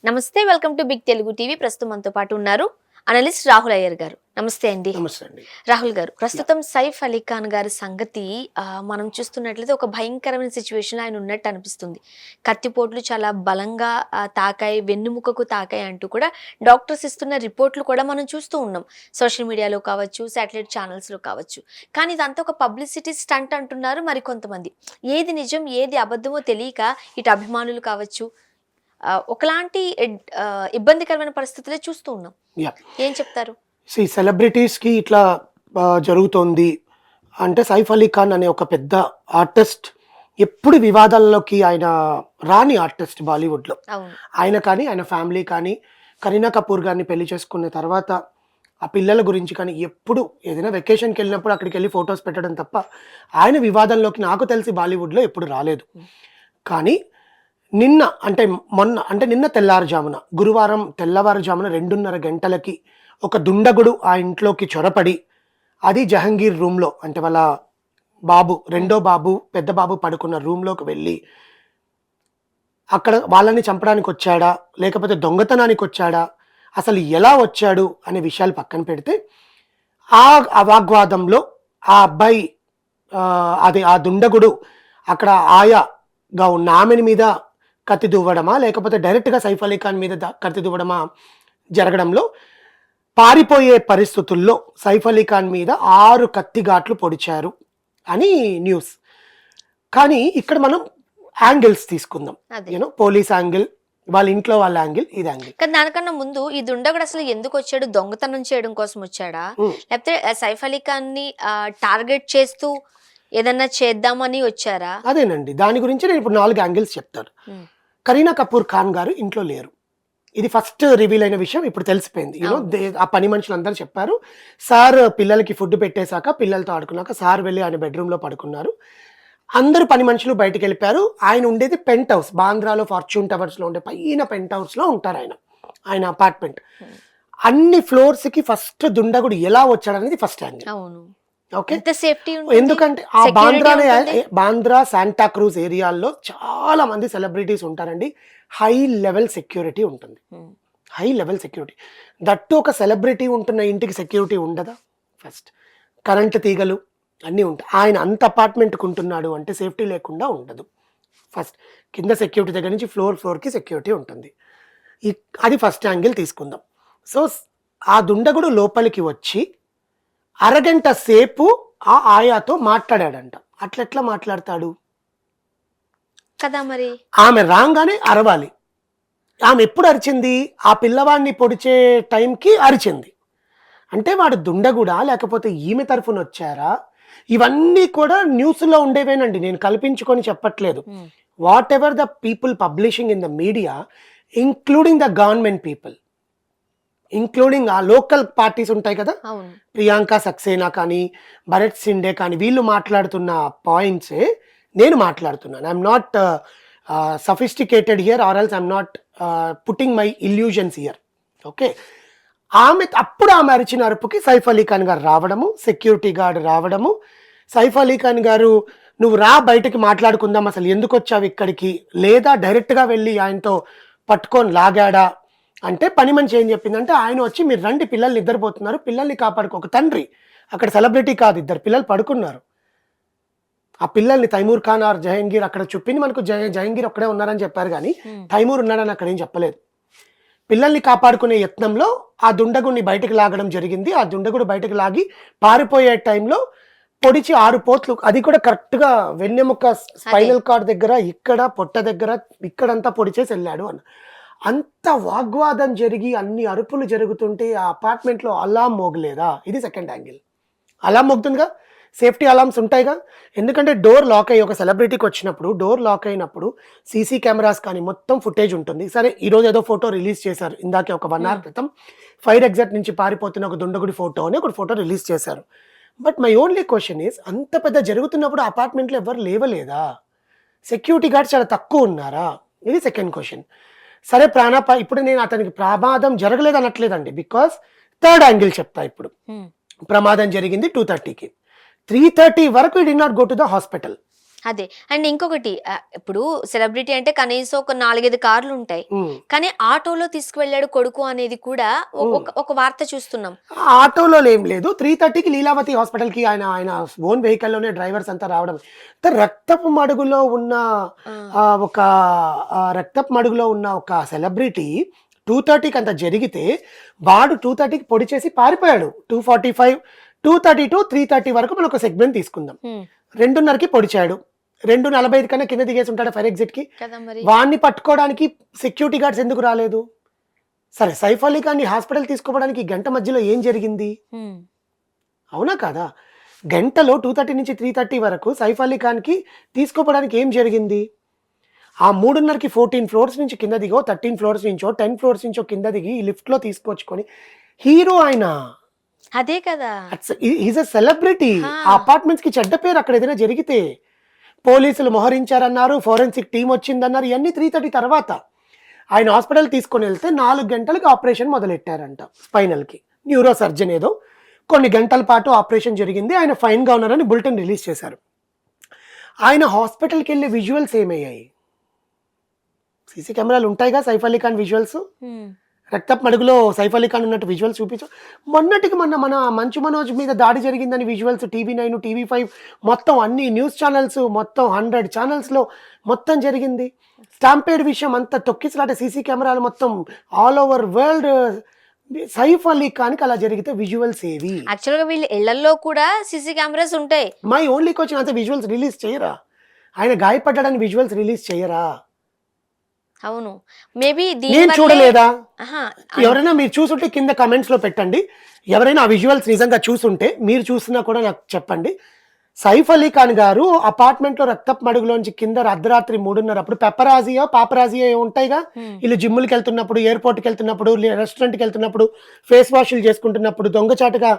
నమస్తే, welcome to big Telugu TV. ప్రస్తుతం మనతో పాటు ఉన్నారు అనలిస్ట్ రాహుల్ అయ్యర్ గారు. నమస్తే అండి. నమస్తే అండి. రాహుల్ గారు, ప్రస్తుతం సైఫ్ అలీ ఖాన్ గారి సంగతి మనం చూస్తున్నట్లయితే ఒక భయంకరమైన సిచ్యువేషన్లో ఆయన ఉన్నట్టు అనిపిస్తుంది. కత్తిపోట్లు చాలా బలంగా తాకాయి, వెన్నుముకకు తాకాయి అంటూ కూడా డాక్టర్స్ ఇస్తున్న రిపోర్ట్లు కూడా మనం చూస్తూ ఉన్నాం. సోషల్ మీడియాలో కావచ్చు, శాటిలైట్ ఛానల్స్లో కావచ్చు. కానీ ఇదంతా ఒక పబ్లిసిటీ స్టంట్ అంటున్నారు మరి కొంతమంది. ఏది నిజం ఏది అబద్ధమో తెలియక ఇటు అభిమానులు కావచ్చు ఒకలాంటి ఇబ్బందికరమైన పరిస్థితులే చూస్తూ ఉన్నాం. ఏం చెప్తారు? సెలబ్రిటీస్కి ఇట్లా జరుగుతోంది అంటే సైఫ్ అలీ ఖాన్ అనే ఒక పెద్ద ఆర్టిస్ట్ ఎప్పుడు వివాదాల్లోకి ఆయన రాని ఆర్టిస్ట్ బాలీవుడ్లో. ఆయన కానీ ఆయన ఫ్యామిలీ కానీ కరీనా కపూర్ గారిని పెళ్లి చేసుకున్న తర్వాత ఆ పిల్లల గురించి కానీ ఎప్పుడు ఏదైనా వెకేషన్కి వెళ్ళినప్పుడు అక్కడికి వెళ్ళి ఫొటోస్ పెట్టడం తప్ప ఆయన వివాదంలోకి నాకు తెలిసి బాలీవుడ్లో ఎప్పుడు రాలేదు. కానీ నిన్న తెల్లారుజామున గురువారం తెల్లవారుజామున 2:30 గంటలకి ఒక దుండగుడు ఆ ఇంట్లోకి చొరపడి, అది జహంగీర్ రూమ్లో అంటే వాళ్ళ బాబు రెండో బాబు పెద్ద బాబు పడుకున్న రూమ్లోకి వెళ్ళి అక్కడ వాళ్ళని చంపడానికి వచ్చాడా లేకపోతే దొంగతనానికి వచ్చాడా, అసలు ఎలా వచ్చాడు అనే విషయాలు పక్కన పెడితే ఆ వాగ్వాదంలో ఆ అబ్బాయి ఆ దుండగుడు అక్కడ ఆయాగా ఉన్న ఆమెని మీద కత్తి దువ్వడమా లేకపోతే డైరెక్ట్గా సైఫ్ అలీ ఖాన్ మీద కత్తి దువ్వడమా జరగడంలో పారిపోయే పరిస్థితుల్లో సైఫ్ అలీ ఖాన్ మీద 6 కత్తి ఘాట్లు పొడిచారు అని న్యూస్. కానీ ఇక్కడ మనం యాంగిల్స్ తీసుకుందాం. పోలీస్ యాంగిల్, వాళ్ళ ఇంట్లో వాళ్ళ యాంగిల్, ఇది యాంగిల్. కానీ దానికన్నా ముందు ఈ దుండగుడు అసలు ఎందుకు వచ్చాడు? దొంగతనం చేయడం కోసం వచ్చాడా, లేకపోతే సైఫ్ అలీ ఖాన్ ని టార్గెట్ చేస్తూ ఏదన్నా చేద్దామని వచ్చారా? అదేనండి, దాని గురించి నేను ఇప్పుడు 4 యాంగిల్స్ చెప్తాను. కరీనా కపూర్ ఖాన్ గారు ఇంట్లో లేరు. ఇది ఫస్ట్ రివీల్ అయిన విషయం ఇప్పుడు తెలిసిపోయింది. ఆ పని మనుషులు అందరూ చెప్పారు, సార్ పిల్లలకి ఫుడ్ పెట్టేశాక పిల్లలతో ఆడుకున్నాక సార్ వెళ్ళి ఆయన బెడ్రూమ్లో పడుకున్నారు. అందరూ పని మనుషులు బయటకు వెళ్ళిపోయారు. ఆయన ఉండేది పెంట్ హౌస్, బాంద్రాలో ఫార్చ్యూన్ టవర్స్లో ఉండే పైన పెంట్ హౌస్లో ఉంటారు ఆయన అపార్ట్మెంట్. అన్ని ఫ్లోర్స్కి ఫస్ట్ దుండగుడు ఎలా వచ్చాడనేది ఫస్ట్ యాంగిల్. ఓకే, ఎందుకంటే ఆ బాంద్రా శాంటా క్రూజ్ ఏరియాల్లో చాలా మంది సెలబ్రిటీస్ ఉంటారండి. హై లెవెల్ సెక్యూరిటీ ఉంటుంది, హై లెవెల్ సెక్యూరిటీ. దట్టు ఒక సెలబ్రిటీ ఉంటున్న ఇంటికి సెక్యూరిటీ ఉండదా? ఫస్ట్ కరెంటు తీగలు అన్నీ ఉంటాయి. ఆయన అంత అపార్ట్మెంట్కి ఉంటున్నాడు అంటే సేఫ్టీ లేకుండా ఉండదు. ఫస్ట్ కింద సెక్యూరిటీ దగ్గర నుంచి ఫ్లోర్కి సెక్యూరిటీ ఉంటుంది. అది ఫస్ట్ యాంగిల్ తీసుకుందాం. సో ఆ దుండగుడు లోపలికి వచ్చి అరగంట సేపు ఆ ఆయాతో మాట్లాడాడంట. అట్లెట్లా మాట్లాడతాడు కదా మరి? ఆమె రాగానే అరవాలి. ఆమె ఎప్పుడు అరిచింది? ఆ పిల్లవాడిని పొడిచే టైంకి అరిచింది. అంటే వాడు దుండగుడా లేకపోతే ఈమె తరఫున వచ్చారా? ఇవన్నీ కూడా న్యూస్లో ఉండేవేనండి, నేను కల్పించుకొని చెప్పట్లేదు. What ever the people publishing in the media, including the government people, including ఆ లోకల్ పార్టీస్ ఉంటాయి కదా, ప్రియాంక సక్సేనా కానీ భరత్ సిండే కానీ, వీళ్ళు మాట్లాడుతున్న పాయింట్సే నేను మాట్లాడుతున్నాను. I'm not sophisticated here or else I'm not putting my illusions here. Okay, అప్పుడు ఆమె అరిచిన అరుపుకి సైఫ్ అలీ ఖాన్ గారు రావడము, సెక్యూరిటీ గార్డ్ రావడము, సైఫ్ అలీ ఖాన్ గారు నువ్వు రా బయటకి మాట్లాడుకుందాం, అసలు ఎందుకు వచ్చావు ఇక్కడికి, లేదా డైరెక్ట్గా వెళ్ళి ఆయనతో పట్టుకొని లాగాడా అంటే పని మనిషి ఏం చెప్పిందంటే, ఆయన వచ్చి మీరు రండి పిల్లల్ని నిద్రపోతున్నారు, పిల్లల్ని కాపాడుకో. ఒక తండ్రి, అక్కడ సెలబ్రిటీ కాదు, 2 పిల్లలు పడుకున్నారు. ఆ పిల్లల్ని తైమూర్ ఖాన్ ఆర్ జహంగీర్ అక్కడ చెప్పింది మనకు, జహంగీర్ ఒక్కడే ఉన్నారని చెప్పారు కానీ తైమూర్ ఉన్నాడని అక్కడ ఏం చెప్పలేదు. పిల్లల్ని కాపాడుకునే యత్నంలో ఆ దుండగుడిని బయటకు లాగడం జరిగింది. ఆ దుండగుడు బయటకు లాగి పారిపోయే టైంలో పొడిచి 6 పోట్లు, అది కూడా కరెక్ట్గా వెన్నెముక స్పైనల్ కార్డ్ దగ్గర, ఇక్కడ పొట్ట దగ్గర, ఇక్కడంతా పొడిచేసి వెళ్ళాడు అన్న. అంత వాగ్వాదం జరిగి అన్ని అరుపులు జరుగుతుంటే ఆ అపార్ట్మెంట్లో అలాం మోగలేదా? ఇది సెకండ్ యాంగిల్. అలాం మోగుతుందిగా, సేఫ్టీ అలామ్స్ ఉంటాయిగా. ఎందుకంటే డోర్ లాక్ అయ్యి ఒక సెలబ్రిటీకి వచ్చినప్పుడు డోర్ లాక్ అయినప్పుడు సీసీ కెమెరాస్ కానీ మొత్తం ఫుటేజ్ ఉంటుంది. సరే, ఈరోజు ఏదో ఫోటో రిలీజ్ చేశారు, ఇందాకే ఒక 1 hour క్రితం ఫైర్ ఎగ్జిట్ నుంచి పారిపోతున్న ఒక దుండగుడి ఫోటో అని ఒక ఫోటో రిలీజ్ చేశారు. But my only question is, అంత పెద్ద జరుగుతున్నప్పుడు అపార్ట్మెంట్లో ఎవరు లేవలేదా? సెక్యూరిటీ గార్డ్స్ చాలా తక్కువ ఉన్నారా? ఇది సెకండ్ క్వశ్చన్. సరే, ఇప్పుడు నేను అతనికి ప్రమాదం జరగలేదు అనట్లేదండి, బికాస్ థర్డ్ యాంగిల్ చెప్తా. ఇప్పుడు ప్రమాదం జరిగింది 2:30కి, 3:30 వరకు did not go to the hospital. అదే. అండ్ ఇంకొకటి ఇప్పుడు సెలబ్రిటీ అంటే కనీసం ఒక 4, 5 కార్లుంటాయి. హ్మ్. కానీ ఆటోలో తీసుకువెళ్ళాడు కొడుకు అనేది కూడా హ్మ్. ఒక వార్త చూస్తున్నాం. ఆటోలో ఏం లేదు. 3:30కి లీలావతి హాస్పిటల్‌కి ఆయన ఆయన ఓన్ వెహికల్‌లోనే డ్రైవర్స్ అంతా రావడం. రక్తపు మడుగులో ఉన్న ఆ! ఒక రక్తపు మడుగులో ఉన్న ఒక సెలబ్రిటీ 2:30కి అంత జరిగితే, వాడు 2:30కి పొడి చేసి పారిపోయాడు. 2:45, 2:30-3:30 వరకు మనం ఒక సెగ్మెంట్ తీసుకుందాం. హ్మ్. 2:30కి పొడిచాడు. 2:45 కన్నా కింద దిగేసి ఉంటాడా ఫైర్ ఎగ్జిట్‌కి? కదా మరి. వాడిని పట్టుకోవడానికి సెక్యూరిటీ గార్డ్స్ ఎందుకు రాలేదు? సరే, సైఫ్ అలీ ఖాన్‌ని హాస్పిటల్ తీసుకుపోవడానికి గంట మధ్యలో ఏం జరిగింది? హ్మ్. అవునా కాదా? గంటలో 2:30-3:30 వరకు సైఫ్ అలీ ఖాన్‌కి తీసుకుపోవడానికి ఏం జరిగింది? ఆ 3:30కి 14 ఫ్లోర్స్ నుంచి కింద దిగో, 13 ఫ్లోర్స్ నుంచో, 10 ఫ్లోర్స్ నుంచో కింద దిగి ఈ లిఫ్ట్‌లో తీసుకొచ్చుకొని హీరో ఆయన. అదే కదా! Is a celebrity. ఆ! ఆ అపార్ట్మెంట్స్‌కి చెడ్డ పేరు అక్కడ ఏదైనా జరిగితే. పోలీసులు మోహరించారన్నారు, ఫోరెన్సిక్ టీమ్ వచ్చిందన్నారు. ఇయన్నీ 3:30 తర్వాత. ఆయన హాస్పిటల్ తీసుకొనెళ్తే 4 గంటలకి ఆపరేషన్ మొదలెట్టారంట స్పైనల్‌కి. న్యూరో సర్జన్ ఏదో. కొన్ని గంటల పాటు ఆపరేషన్ జరిగింది. ఆయన ఫైన్‌గా ఉన్నారని బులెటిన్ రిలీజ్ చేశారు. ఆయన హాస్పిటల్‌కెళ్ళే విజువల్స్ ఏమయ్యాయి? సీసీ కెమెరాలు ఉంటాయిగా సైఫ్ అలీ ఖాన్ విజువల్స్. హ్మ్. రక్తపు మడుగులో సైఫ్ అలీ ఖాన్ ఉన్నట్టు విజువల్స్ చూపించు. మొన్నటికి మొన్న మన మంచు మనోజ్ మీద దాడి జరిగిందని విజువల్స్ టీవీ9, టీవీ5 మొత్తం అన్ని న్యూస్ ఛానల్స్ మొత్తం 100 ఛానల్స్‌లో మొత్తం జరిగింది. స్టాంపేడ్ విషయం అంతా తొక్కిసలాట సీసీ కెమెరాలు మొత్తం all over world. Saif Ali ఖాన్‌కి అలా జరిగితే విజువల్స్ ఏవి? యాక్చువల్‌గా వీళ్ళ ఇళ్లల్లో కూడా సీసీ కెమెరాస్ ఉంటాయి. మై ఓన్లీ క్వెషన్, అంత విజువల్స్ రిలీజ్ చేయరా? ఆయన గాయపడ్డాడని విజువల్స్ రిలీజ్ చేయరా? అవును. మేబీ దీని నేను వల్లే చూడలేదా? అహా! ఎవరైనా మీరు చూసుంటే కింద కామెంట్స్‌లో పెట్టండి. ఎవరైనా ఆ విజువల్స్ నిజంగా చూసుంటే, మీరు చూసినా కూడా నాకు చెప్పండి. సైఫ్ అలీ ఖాన్ గారు అపార్ట్మెంట్‌లో రక్తపు మడుగులోంచి కింద అర్ధరాత్రి 3:30 అప్పుడు పెప్పరాజియో, పాపరాజియో ఏవో ఉంటాయిగా. హ్మ్. ఈళ్ళు జిమ్‌లకెళ్తున్నప్పుడు, ఎయిర్‌పోర్ట్‌కెళ్తున్నప్పుడు, రెస్టారెంట్‌కెళ్తున్నప్పుడు, ఫేస్ వాష్‌లు చేసుకుంటున్నప్పుడు దొంగచాటుగా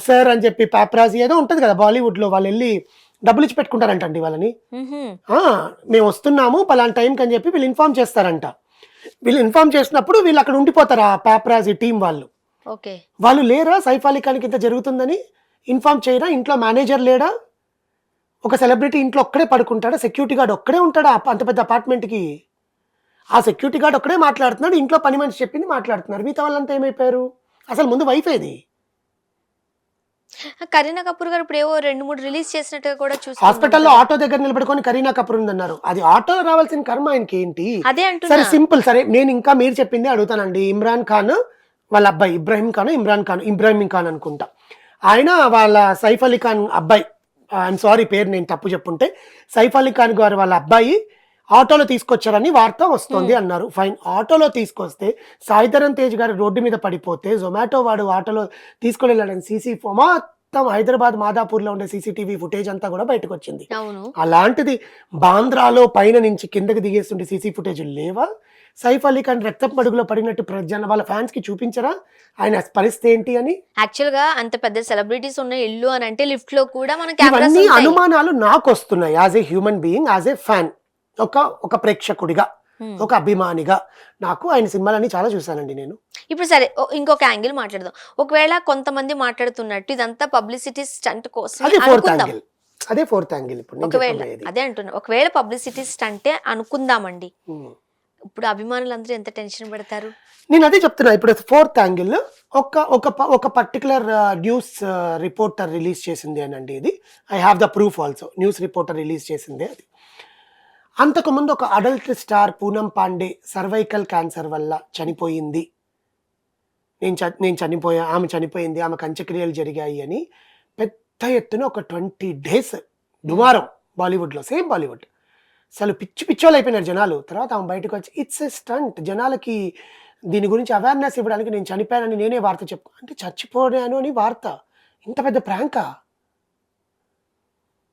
సార్ అని చెప్పి పాపరాజి ఏదో ఉంటది కదా బాలీవుడ్‌లో. వాళ్ళెళ్లి డబ్బులిచ్చి పెట్టుకుంటారంటండి వాళ్ళని. హుహు. ఆ! మేమొస్తున్నాము పలానా టైంకి అని చెప్పి వీళ్ళు ఇన్ఫార్మ్ చేస్తారంట. వీళ్ళు ఇన్ఫార్మ్ చేసినప్పుడు వీళ్ళు అక్కడ ఉండిపోతారు ఆ పాపరాజీ టీమ్ వాళ్ళు. ఓకే. వాళ్ళు లేరా సైఫ్ అలీ ఖాన్‌కి ఇంత జరుగుతుందని? ఇన్ఫార్మ్ చేయరా? ఇంట్లో మేనేజర్ లేడా? ఒక సెలబ్రిటీ ఇంట్లో ఒక్కడే పడుకుంటాడా? సెక్యూరిటీ గార్డ్ ఒక్కడే ఉంటాడా అంత పెద్ద అపార్ట్మెంట్‌కి? ఆ సెక్యూరిటీ గార్డ్ ఒక్కడే మాట్లాడుతున్నాడు. ఇంట్లో పని మనిషి చెప్పింది మాట్లాడుతున్నారు. మిగతా వాళ్ళంతా ఏమైపోయారు? అసలు ముందు వైఫ్ ఏది? కరీనా కపూర్ గారు ఇప్పుడేవో 2, 3 రిలీజ్ చేసినట్టుగా కూడా చూస్తున్నాం హాస్పిటల్‌లో కదా! ఆటో దగ్గర నిలబడుకొని కరీనా కపూర్ ఉందన్నారు. అది ఆటోలో రావాల్సిన కర్మ ఆయనకేంటి? అదే సరే అంటున్నా. సింపుల్. సరే నేను ఇంకా మీరు చెప్పిందే అడుగుతానండి. ఇమ్రాన్ ఖాన్ వాళ్ళ అబ్బాయి ఇబ్రాహిం ఖాన్ అనుకుంటా. ఆయన వాళ్ళ సైఫ్ అలీ ఖాన్ అబ్బాయి. ఐయామ్ సారీ పేరు నేను తప్పు చెప్పుంటే. సైఫ్ అలీ ఖాన్ గారు వాళ్ళ అబ్బాయి ఆటోలో తీసుకొచ్చారని వార్త వస్తోంది హ్మ్. అన్నారు. ఫైన్. ఆటోలో తీసుకొస్తే సాయిధరమ్ తేజ్ గారు రోడ్డు మీద పడిపోతే జొమాటో వాడు ఆటోలో తీసుకొని వెళ్ళాడని మొత్తం హైదరాబాద్ మాదాపూర్‌లో ఉండే సీసీటీవీ ఫుటేజ్ అంతా కూడా బయటకొచ్చింది. అవును. అలాంటిది బాంద్రాలో పైన నుంచి కిందకి దిగేస్తుంటే సీసీ ఫుటేజ్‌లు లేవా? సైఫ్ అలీ ఖాన్ రక్తపు మడుగులో పడినట్టు వాళ్ళ ఫ్యాన్స్‌కి చూపించరా? ఆయన పరిస్థితి ఏంటి అని? యాక్చువల్‌గా అంత పెద్ద సెలబ్రిటీస్ ఉన్న ఇల్లు అనంటే లిఫ్ట్‌లో కూడా మన కెమెరాస్ ఇవన్నీ ఉంటాయి. అనుమానాలు నాకొస్తున్నాయి. As a human being, as a fan. ఒక ప్రేక్షకుడిగా, హ్మ్. ఒక అభిమానిగా. నాకు ఆయన సినిమాలన్నీ చాలా చూసానండి నేను. ఇప్పుడు సరే ఇంకొక యాంగిల్ మాట్లాడదాం. ఒకవేళ కొంతమంది మాట్లాడుతున్నట్టు ఇదంతా పబ్లిసిటీ స్టంట్ కోసమే అదే ఫోర్త్ అనుకుందాం. యాంగిల్. అదే ఫోర్త్ యాంగిల్ ఇప్పుడు నేను ఒకవేళ చెప్పబోయేది. అదే అంటున్నా. ఒకవేళ పబ్లిసిటీ స్టంటే అనుకుందామండి. హ్మ్. ఇప్పుడు అభిమానులందరూ ఎంత టెన్షన్ పడతారు? నేనదే చెప్తున్నా. ఇప్పుడు ఫోర్త్ యాంగిల్ ఒక పర్టిక్యులర్ న్యూస్ రిపోర్టర్ రిలీజ్ చేసింది అనండి ఇది. I have the proof also. News reporter release చేసిందే అది. అంతకుముందు ఒక adult star Poonam Pandey cervical cancer వల్ల చనిపోయింది. ఆమె చనిపోయింది. ఆమెకు అంత్యక్రియలు జరిగాయి అని పెద్ద ఎత్తున ఒక 20 డేస్ దుమారం బాలీవుడ్‌లో. సేమ్ బాలీవుడ్. అసలు పిచ్చోళ్ళైపోయినారు జనాలు. తర్వాత ఆమె బయటకొచ్చి ఇట్స్ ఎ స్టంట్. జనాలకి దీని గురించి అవేర్‌నెస్ ఇవ్వడానికి నేను చనిపోయానని నేనే వార్త అంటే చచ్చిపోయాను అని వార్త. ఇంత పెద్ద ప్రాంకా?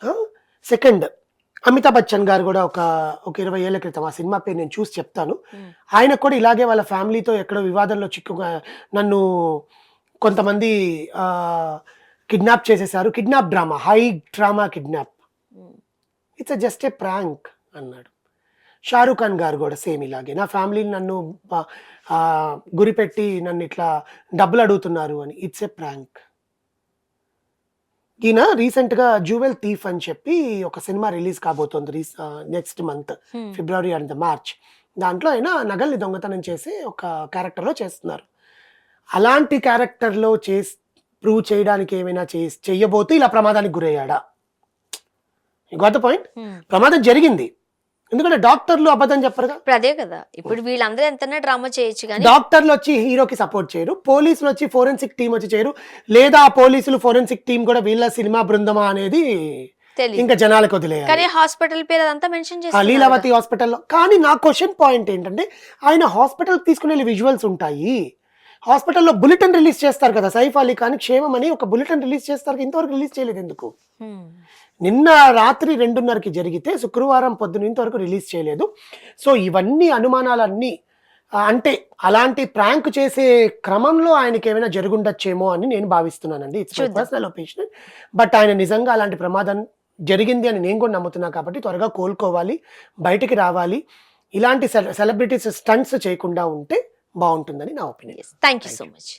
ఆ! సెకండ్ అమితాబ్ బచ్చన్ గారు గూడా ఒక 20 ఏళ్ల క్రితం ఆ సినిమా పేరు నేను చూసి చెప్తాను. హ్మ్. ఆయనకు కూడా ఇలాగే వాళ్ళ ఫ్యామిలీతో ఎక్కడో వివాదంలో నన్ను కొంతమంది ఆహ్, కిడ్నాప్ చేసేసారు. Kidnap drama, high drama kidnap. హ్మ్. ఇట్స్ జస్ట్ ఎ ప్రాంక్ అన్నాడు. షారూక్ ఖాన్ గారు గూడా సేమ్ ఇలాగే. నా ఫ్యామిలీని నన్ను గురిపెట్టి నన్నిట్లా డబ్బులడుగుతున్నారు అని. It's a prank. ఈయన రీసెంట్గా జ్యూవెల్ థీఫ్ అని చెప్పి ఒక సినిమా రిలీజ్ కాబోతోంది next month February and March. దాంట్లో ఆయన నగల్ని దొంగతనం చేసి ఒక క్యారెక్టర్లో చేస్తున్నారు. అలాంటి క్యారెక్టర్లో ప్రూవ్ చేయడానికి ఏమైనా చెయ్యబోతూ ఇలా ప్రమాదానికి గురయ్యాడా? గొప్ప పాయింట్. ప్రమాదం జరిగింది, ఎందుకంటే డాక్టర్లు అబద్ధం చెప్పరుగా. ఇప్పుడు అదే కదా, ఇప్పుడు వీళ్ళందరూ ఎంతైనా డ్రామా చేయొచ్చు కానీ డాక్టర్లు వచ్చి హీరోకి సపోర్ట్ చేయరు, పోలీసులు వచ్చి ఫోరెన్సిక్ టీం వచ్చి చేయరు, లేదా ఆ పోలీసులు ఫోరెన్సిక్ టీం కూడా వీళ్ళ సినిమా బృందమా అనేది తెలియదు. ఇంకా జనాలకు వదిలేయాలి. కానీ హాస్పిటల్ పేరు అదంతా మెన్షన్ చేస్తారు లీలావతి హాస్పిటల్లో. కానీ నా క్వశ్చన్ పాయింట్ ఏంటంటే, ఆయన హాస్పిటల్ తీసుకునే విజువల్స్ ఉంటాయి, హాస్పిటల్లో బులెటిన్ రిలీజ్ చేస్తారు కదా, సైఫ్ అలీ ఖాన్ క్షేమం అని ఒక బులెటిన్ రిలీజ్ చేస్తారు, ఇంతవరకు రిలీజ్ చేయలేదు ఎందుకు? నిన్న రాత్రి 2:30కి జరిగితే శుక్రవారం పొద్దున ఇంతవరకు రిలీజ్ చేయలేదు. సో ఇవన్నీ అనుమానాలన్నీ అంటే అలాంటి ప్రాంక్ చేసే క్రమంలో ఆయనకి ఏమైనా జరుగుండొచ్చేమో అని నేను భావిస్తున్నానండి. It's my personal opinion. But ఆయన నిజంగా అలాంటి ప్రమాదం జరిగింది అని నేను కూడా నమ్ముతున్నా కాబట్టి త్వరగా కోలుకోవాలి, బయటికి రావాలి. ఇలాంటి సెలబ్రిటీస్ స్టంట్స్ చేయకుండా ఉంటే బాగుంటుందని నా opinion. Thank you so much.